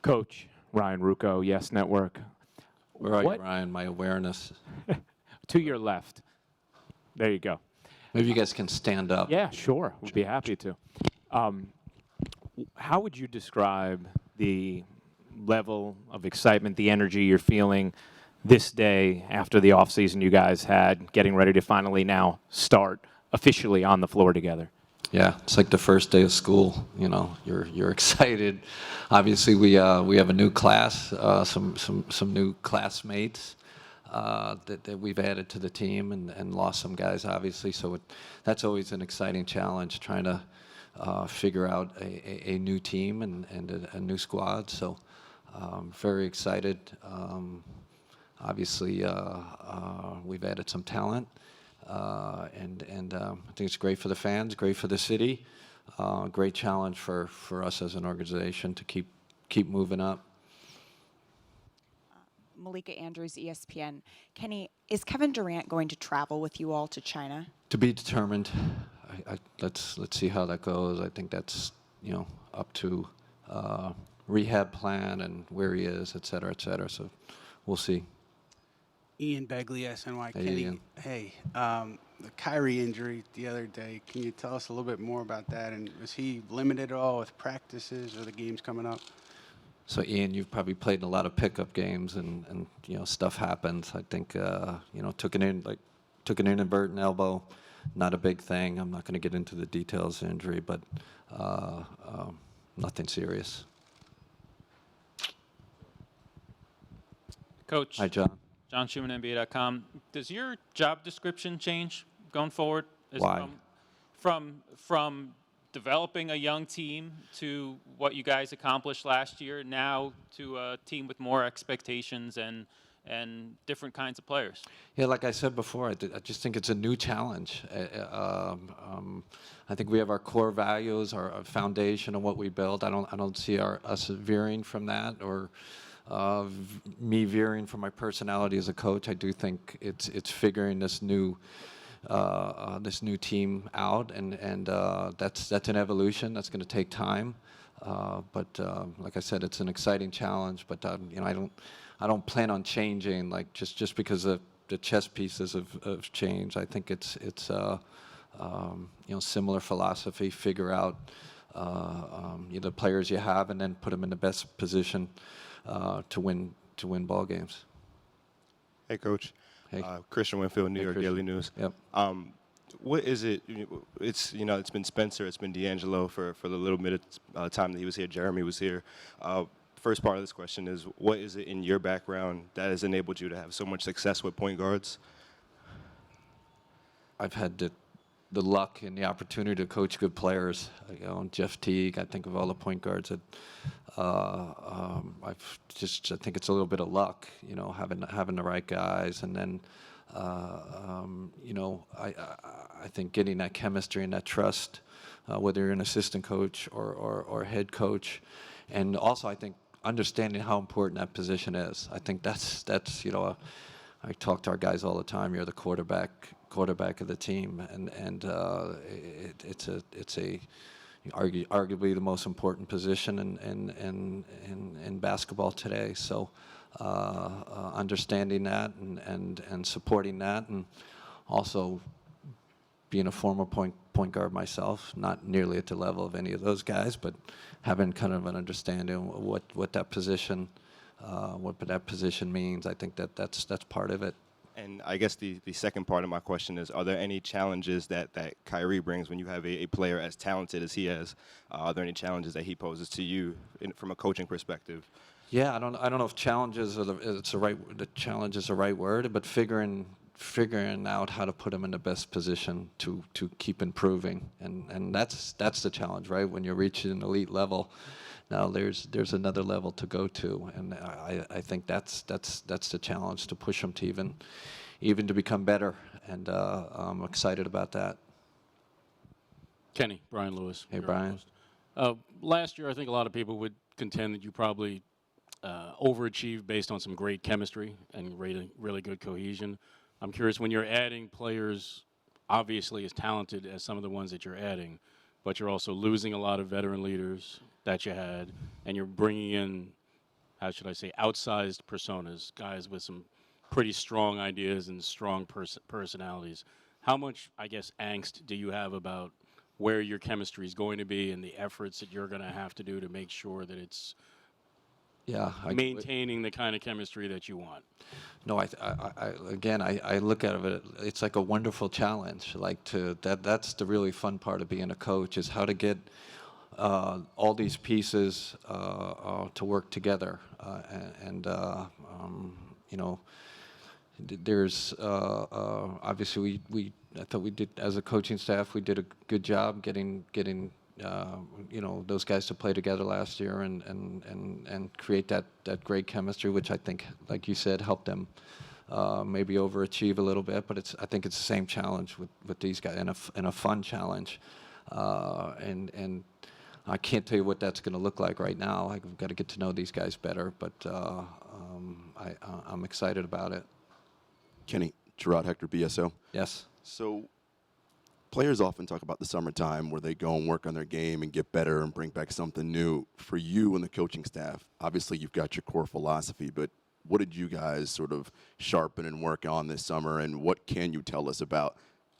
Coach Ryan Rucco, Yes Network. Where are you, Ryan? My awareness. To your left. There you go. Maybe you guys can stand up. Yeah, sure. We'd be happy to. How would you describe the level of excitement, the energy you're feeling this day after the offseason you guys had, getting ready to finally now start officially on the floor together? Yeah, it's like the first day of school. You know, you're excited. Obviously, we have a new class, some new classmates that we've added to the team, and lost some guys, obviously. So that's always an exciting challenge, trying to figure out a new team and a new squad. So very excited. Obviously, we've added some talent. And I think it's great for the fans, great for the city, great challenge for us as an organization to keep moving up. Malika Andrews, ESPN. Kenny, is Kevin Durant going to travel with you all to China? To be determined. Let's see how that goes. I think that's up to rehab plan and where he is, et cetera, et cetera. So we'll see. Ian Begley, SNY. Hey, Kenny, Ian. hey, the Kyrie injury the other day, can you tell us a little bit more about that? And was he limited at all with practices or the games coming up? So Ian, you've probably played in a lot of pickup games, and stuff happens. I think took an inadvertent elbow, not a big thing. I'm not going to get into the details of the injury, but nothing serious. Coach. Hi, John. John Schumann, NBA.com. Does your job description change going forward? Why? From developing a young team to what you guys accomplished last year, now to a team with more expectations and different kinds of players? Yeah, like I said before, I just think it's a new challenge. I think we have our core values, our foundation of what we built. I don't see us veering from that, or me veering from my personality as a coach. I do think it's figuring this new team out, and that's an evolution. That's going to take time, but like I said, it's an exciting challenge. But I don't plan on changing just because the chess pieces have changed. I think it's similar philosophy. Figure out the players you have, and then put them in the best position to win ball games. Hey, Coach. Hey. Christian Winfield, New Hey, York Christian. Daily News. Yep. What is it? It's been Spencer, it's been D'Angelo for the little bit of time that he was here. Jeremy was here. First part of this question is, what is it in your background that has enabled you to have so much success with point guards? I've had the luck and the opportunity to coach good players. Jeff Teague. I think of all the point guards that I think it's a little bit of luck. Having the right guys, and then I think getting that chemistry and that trust, whether you're an assistant coach or head coach, and also I think understanding how important that position is. I think that's I talk to our guys all the time. You're the quarterback of the team, and it's arguably the most important position in basketball today. So understanding that and supporting that, and also being a former point guard myself, not nearly at the level of any of those guys, but having kind of an understanding of what that position means. I think that's part of it. And I guess the second part of my question is, are there any challenges that Kyrie brings when you have a player as talented as he is? Are there any challenges that he poses to you from a coaching perspective? Yeah, I don't know if challenges the challenge is the right word, but figuring out how to put him in the best position to keep improving, and that's the challenge, right? When you're reaching an elite level, now there's another level to go to, and I think that's the challenge, to push him to even to become better, and I'm excited about that. Kenny, Brian Lewis. Hey, Brian. Last year, I think a lot of people would contend that you probably overachieved based on some great chemistry and really good cohesion. I'm curious, when you're adding players obviously as talented as some of the ones that you're adding, but you're also losing a lot of veteran leaders that you had, and you're bringing in how should I say, outsized personas, guys with some pretty strong ideas and strong personalities. How much, I guess, angst do you have about where your chemistry is going to be and the efforts that you're going to have to do to make sure that it's Yeah, maintaining the kind of chemistry that you want? No, I look at it. It's like a wonderful challenge. Like that's the really fun part of being a coach is how to get all these pieces to work together. You know, there's obviously I thought we did as a coaching staff we did a good job getting you know, those guys to play together last year and create that great chemistry, which I think, like you said, helped them maybe overachieve a little bit. But I think it's the same challenge with these guys and a fun challenge. And I can't tell you what that's going to look like right now. I've got to get to know these guys better, but I'm excited about it. Kenny, Gerard Hector, BSO. Yes. So players often talk about the summertime where they go and work on their game and get better and bring back something new. For you and the coaching staff, obviously you've got your core philosophy, but what did you guys sort of sharpen and work on this summer, and what can you tell us about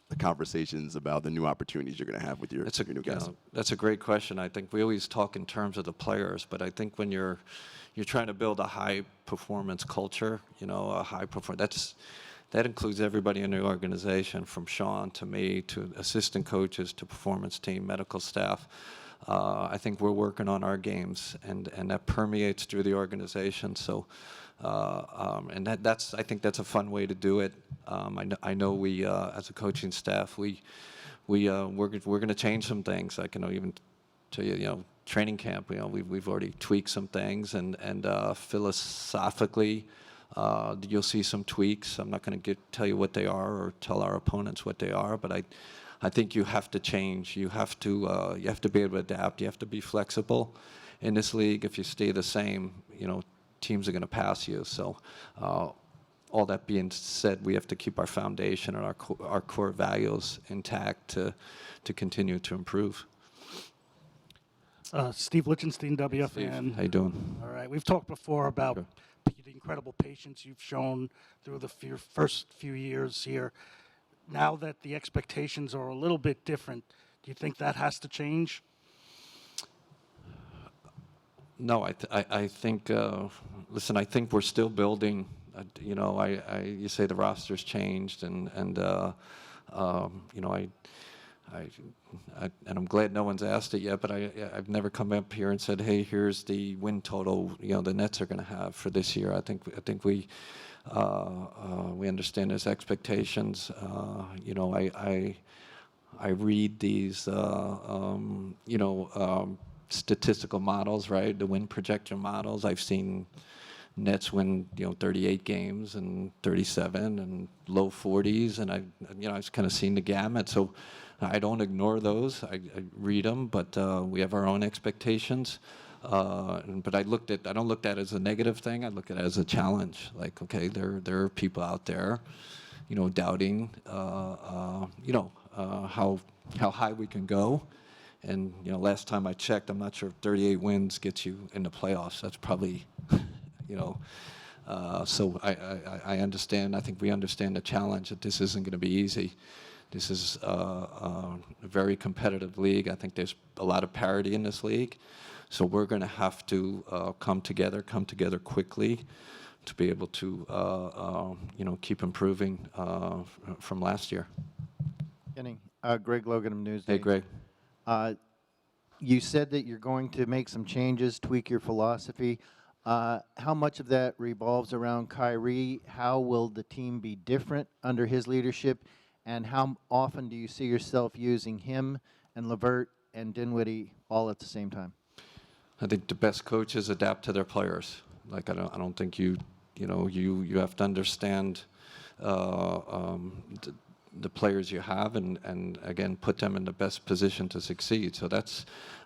the conversations about the new opportunities you're going to have with your new guys? That's a great question. I think we always talk in terms of the players, but I think when you're trying to build a high performance culture, you know, a high performance, that includes everybody in the organization, from Sean to me to assistant coaches to performance team, medical staff. I think we're working on our games, and that permeates through the organization. So, and I think that's a fun way to do it. I know we, as a coaching staff, we're going to change some things. I can even tell you, you know, training camp. You know, we've already tweaked some things, and philosophically. You'll see some tweaks. I'm not going to tell you what they are or tell our opponents what they are, but I think you have to change. You have to be able to adapt. You have to be flexible. In this league, if you stay the same, you know, teams are going to pass you. So, all that being said, we have to keep our foundation and our core values intact to continue to improve. Steve Lichtenstein, WFN. Steve, how you doing? All right. We've talked before about the incredible patience you've shown through the first few years here. Now that the expectations are a little bit different, do you think that has to change? No, I think. Listen, I think we're still building. You know, you say the roster's changed, and you know, and I'm glad no one's asked it yet, but I've never come up here and said, hey, here's the win total, you know, the Nets are going to have for this year. I think we understand there's expectations. You know, I read these, you know, statistical models, right? The win projection models. I've seen Nets win, you know, 38 games and 37 and low 40s, and I've kind of seen the gamut. So I don't ignore those. I read them, but we have our own expectations. But I don't look at it as a negative thing. I look at it as a challenge. Like, okay, there are people out there, you know, doubting, you know, how high we can go. And you know, last time I checked, I'm not sure if 38 wins gets you in the playoffs. That's probably, you know. So I understand. I think we understand the challenge that this isn't going to be easy. This is a very competitive league. I think there's a lot of parity in this league. So we're going to have to come together quickly to be able to, you know, keep improving from last year. Kenny, Greg Logan of Newsday. Hey, Greg. You said that you're going to make some changes, tweak your philosophy. How much of that revolves around Kyrie? How will the team be different under his leadership? And how often do you see yourself using him and LeVert and Dinwiddie all at the same time? I think the best coaches adapt to their players. Like I don't think you have to understand the players you have and again put them in the best position to succeed. So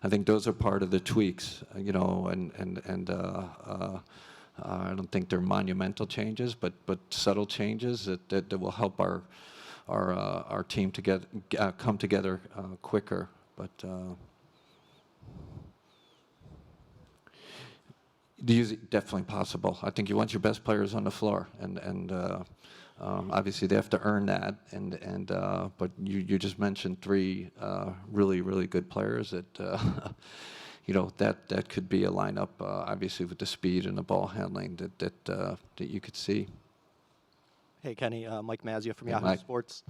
I think those are part of the tweaks. You know, and I don't think they're monumental changes, but subtle changes that will help our team to come together quicker. But Definitely possible. I think you want your best players on the floor, and obviously they have to earn that. But you just mentioned three really good players that that could be a lineup. Obviously with the speed and the ball handling that you could see. Hey, Kenny, Mike Mazzio from Hey, Yahoo Mike. Sports.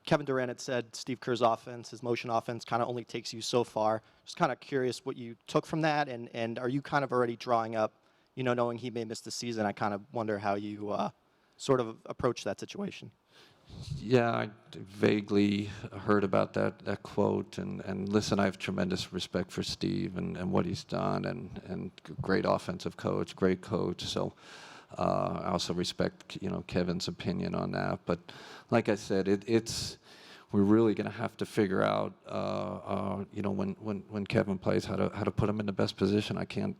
Kevin Durant had said Steve Kerr's offense, his motion offense, kind of only takes you so far. Just kind of curious what you took from that, and are you kind of already drawing up, knowing he may miss the season? I kind of wonder how you sort of approach that situation. Yeah, I vaguely heard about that quote, and listen, I have tremendous respect for Steve and what he's done, and great offensive coach, great coach. So I also respect Kevin's opinion on that. But like I said, we're really going to have to figure out when Kevin plays how to put him in the best position. I can't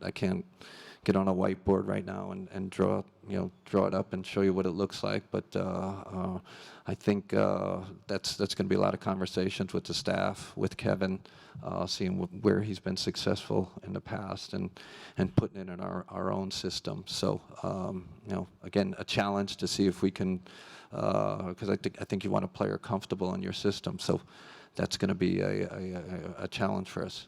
get on a whiteboard right now and draw it up and show you what it looks like. But I think that's going to be a lot of conversations with the staff, with Kevin, seeing where he's been successful in the past and putting it in our own system. So again, a challenge to see if we can, because I think you want a player comfortable in your system. So that's going to be a challenge for us.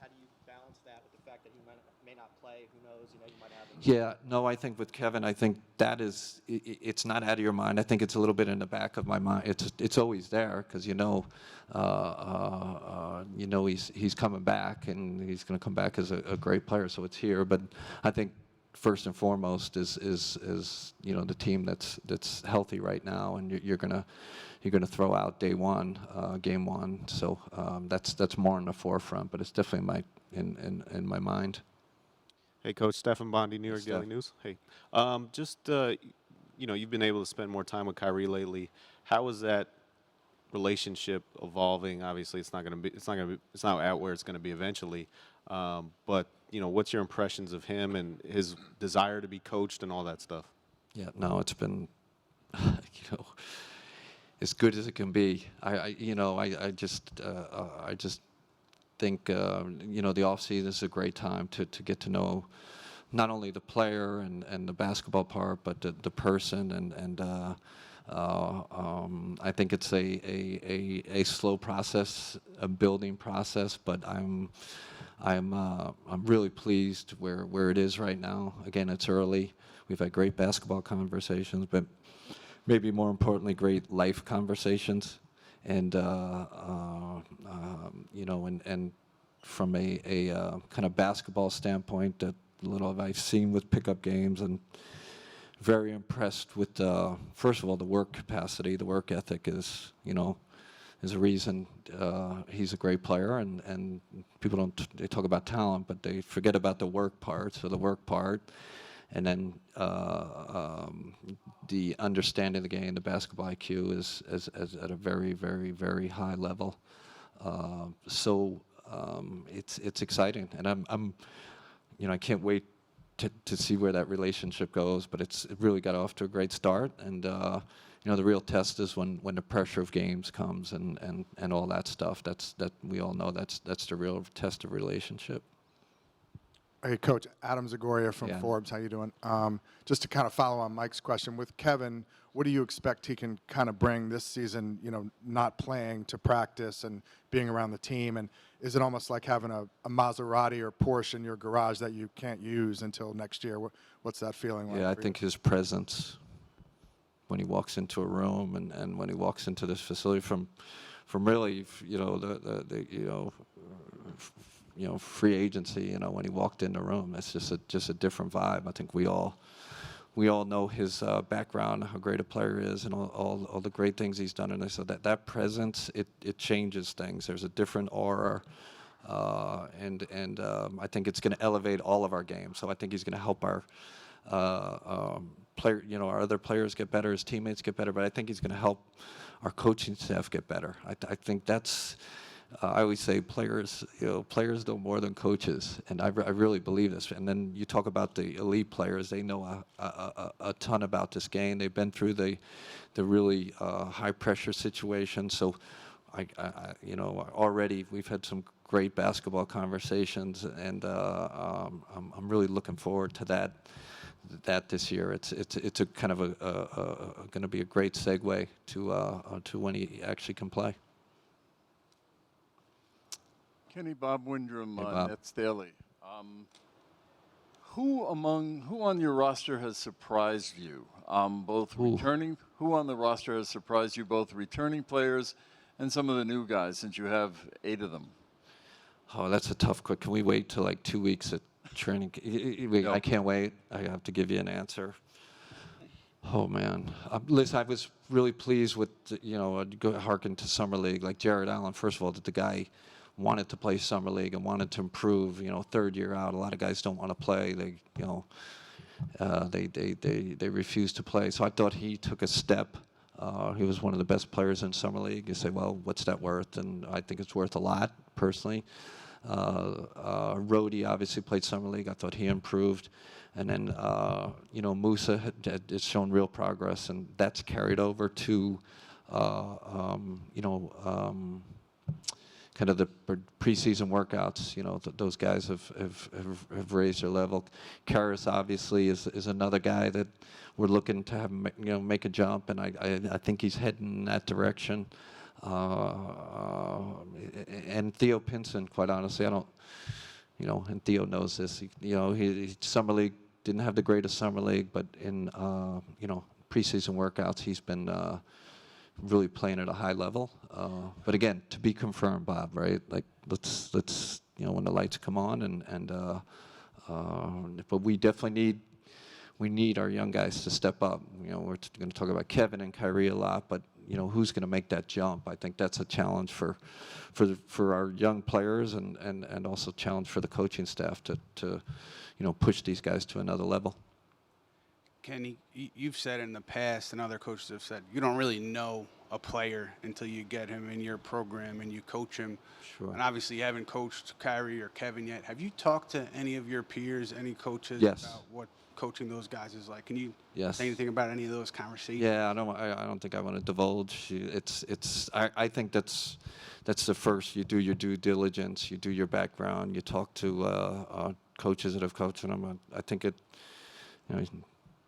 How do you balance that with the fact that he may not play? Who knows? You might have. Yeah, no, I think with Kevin, I think that is, it's not out of your mind. I think it's a little bit in the back of my mind. It's always there because he's coming back and he's going to come back as a great player. So it's here. But I think first and foremost is the team that's healthy right now, and you're gonna throw out day one, game one. So that's more in the forefront. But it's definitely in my mind. Hey, Coach. Stephen Bondi, New York Steph. Daily News. Hey, you've been able to spend more time with Kyrie lately. How is that relationship evolving? Obviously, it's not out where it's going to be eventually. But what's your impressions of him and his desire to be coached and all that stuff? Yeah, No, it's been, as good as it can be. I just think the off season is a great time to get to know not only the player and the basketball part, but the person and I think it's a slow process, a building process, but I'm really pleased where it is right now. Again, it's early. We've had great basketball conversations, but maybe more importantly, great life conversations. And and from a kind of basketball standpoint, that little I've seen with pickup games, and very impressed with first of all the work capacity, the work ethic is a reason he's a great player, and people they talk about talent, but they forget about the work part. So the work part, and then the understanding of the game, the basketball IQ is at a very, very, very high level. So it's exciting, and I can't wait to see where that relationship goes. But it really got off to a great start, and the real test is when the pressure of games comes and all that stuff. That we all know that's the real test of relationship. Hey, Coach, Adam Zagoria from Yeah. Forbes. How you doing? Just to kind of follow on Mike's question, with Kevin, what do you expect he can kind of bring this season, not playing to practice and being around the team? And is it almost like having a Maserati or Porsche in your garage that you can't use until next year? What's that feeling like? Yeah, I think his presence when he walks into a room and when he walks into this facility from really, free agency, when he walked in the room, it's just a different vibe. I think we all know his background, how great a player he is, and all the great things he's done. And so that presence, it changes things. There's a different aura, and I think it's going to elevate all of our games. So I think he's going to help our our other players get better, his teammates get better. But I think he's going to help our coaching staff get better. I think that's. I always say players know more than coaches, and I really believe this. And then you talk about the elite players; they know a ton about this game. They've been through the really high pressure situation. So, already we've had some great basketball conversations, and I'm really looking forward to that this year. It's a kind of going to be a great segue to when he actually can play. Kenny, Bob Windrum, Hey, Bob. Nets Daily. Who on your roster has surprised you? Who on the roster has surprised you, both returning players and some of the new guys, since you have 8 of them? Oh, that's a tough question. Can we wait till like 2 weeks at training? No. I can't wait. I have to give you an answer. Oh man, listen, I was really pleased with harken to summer league. Like Jared Allen, first of all, that the guy wanted to play summer league and wanted to improve. Third year out, a lot of guys don't want to play. They refuse to play. So I thought he took a step. He was one of the best players in summer league. You say, well, what's that worth? And I think it's worth a lot, personally. Brodie obviously played summer league. I thought he improved. And then, Musa has shown real progress, and that's carried over to, kind of the preseason workouts. Those guys have raised their level. Karras obviously is another guy that we're looking to have make a jump, and I think he's heading in that direction. And Theo Pinson, quite honestly, I don't, and Theo knows this. He summer league didn't have the greatest summer league, but in preseason workouts, he's been really playing at a high level. But again, to be confirmed, Bob, right? Like let's when the lights come on, but we definitely need our young guys to step up. We're going to talk about Kevin and Kyrie a lot, but who's going to make that jump? I think that's a challenge for our young players, and also a challenge for the coaching staff to push these guys to another level. Kenny, you've said in the past, and other coaches have said, you don't really know a player until you get him in your program and you coach him. Sure. And obviously you haven't coached Kyrie or Kevin yet. Have you talked to any of your peers, any coaches, Yes. about what coaching those guys is like? Can you Yes. say anything about any of those conversations? Yeah, I don't think I want to divulge. I think that's the first. You do your due diligence, you do your background, you talk to coaches that have coached them. I think it,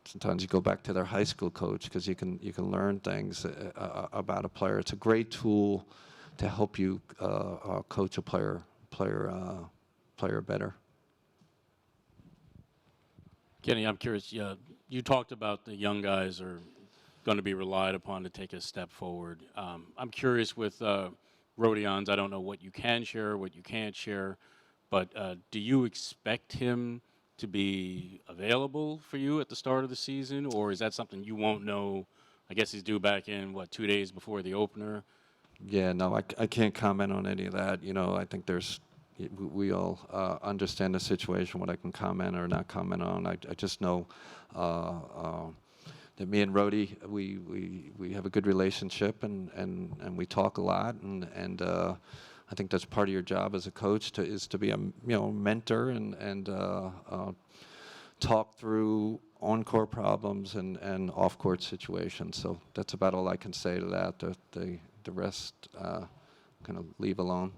sometimes you go back to their high school coach, because you can learn things about a player. It's a great tool to help you coach a player better. Kenny, I'm curious. You talked about the young guys are going to be relied upon to take a step forward. I'm curious with Rodions. I don't know what you can share, what you can't share, but do you expect him to be available for you at the start of the season, or is that something you won't know? I guess he's due back in, 2 days before the opener? Yeah, no, I can't comment on any of that. I think we all understand the situation, what I can comment or not comment on. I just know that me and Brodie, we have a good relationship, and we talk a lot, and I think that's part of your job as a coach is to be a mentor and talk through on-court problems and off-court situations. So that's about all I can say to that. The rest kind of leave alone.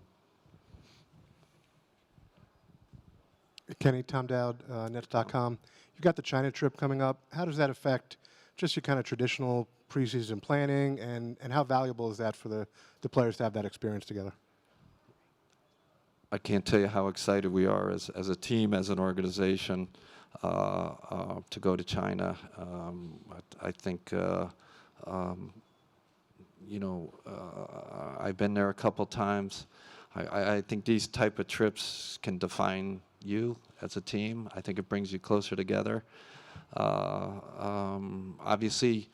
Kenny, Tom Dowd, Nets.com. You've got the China trip coming up. How does that affect just your kind of traditional preseason planning, and how valuable is that for the players to have that experience together? I can't tell you how excited we are as a team, as an organization, to go to China. I think, I've been there a couple times. I think these type of trips can define you as a team. I think it brings you closer together. Obviously,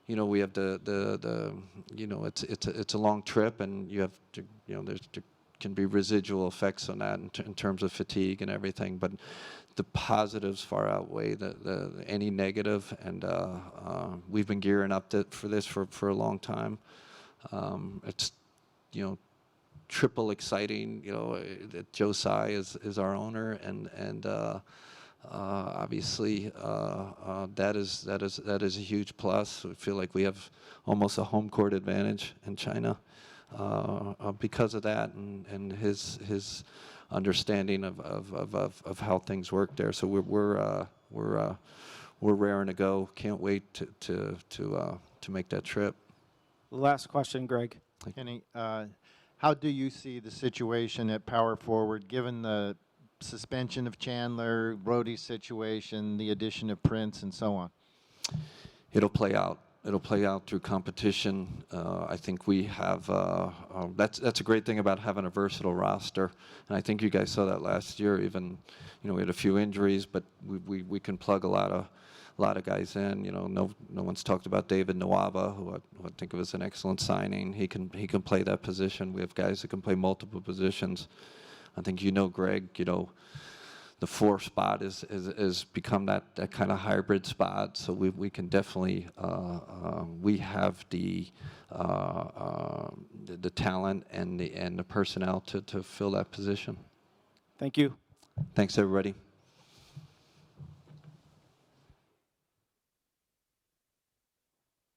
we have it's a long trip, and you have to, there can be residual effects on that in terms of fatigue and everything. But the positives far outweigh any negative, and we've been gearing up for this for a long time. It's triple exciting. That Joe Tsai is our owner, and obviously that is a huge plus. We feel like we have almost a home court advantage in China. because of that and his understanding of how things work there. So we're raring to go. Can't wait to make that trip. Last question, Greg. Kenny, how do you see the situation at power forward, given the suspension of Chandler, Brodie's situation, the addition of Prince, and so on? It'll play out. It'll play out through competition. I think we have. That's a great thing about having a versatile roster, and I think you guys saw that last year. Even, we had a few injuries, but we can plug a lot of guys in. No one's talked about David Nwaba, who I think of as an excellent signing. He can play that position. We have guys that can play multiple positions. I think Greg. The 4 spot is become that kind of hybrid spot. So we can definitely we have the talent and the personnel to fill that position. Thank you. Thanks everybody.